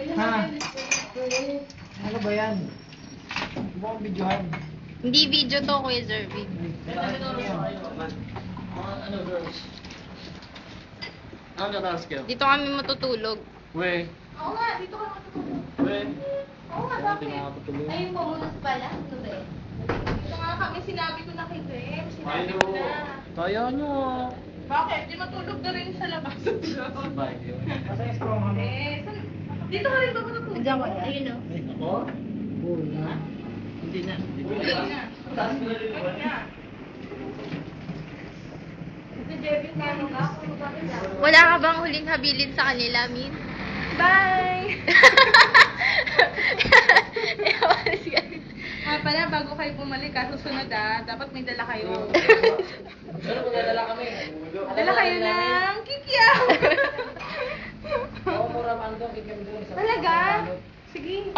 Ha? Ano ba yan? Buong videohan. Hindi video to, Kuya Zervin. Ano, girls? Ano na-task kayo? Dito kami matutulog. We. Oo nga, dito ka makatulog. We. Oo nga, Hindi bakit? na makatulog. Ayun po, munas pala. Ano ba eh? Dito nga kami, sinabi ko na kay Graham. Sinabi ko na. Kaya nyo. Bakit? Di matulog na rin sa labas. Bye. Nasa yung strong hand. Dito ka rin ba matutulog? Nandiyan ko na. Ayun o. Ako? Na? Hindi na. Hindi na. Taas ko na rin Wag na. Si Jevin, kano ka? Kung bakit na? Wala ka bang huling habilin sa kanila, Min? Bye! Iwalis ka. Pala, bago kayo bumalik, susunod dapat may dala kayo. Ano kung dadala kami? Dala kayo ng kikyaw! Oo, mura man doon. Kikam doon. Talaga? Sige.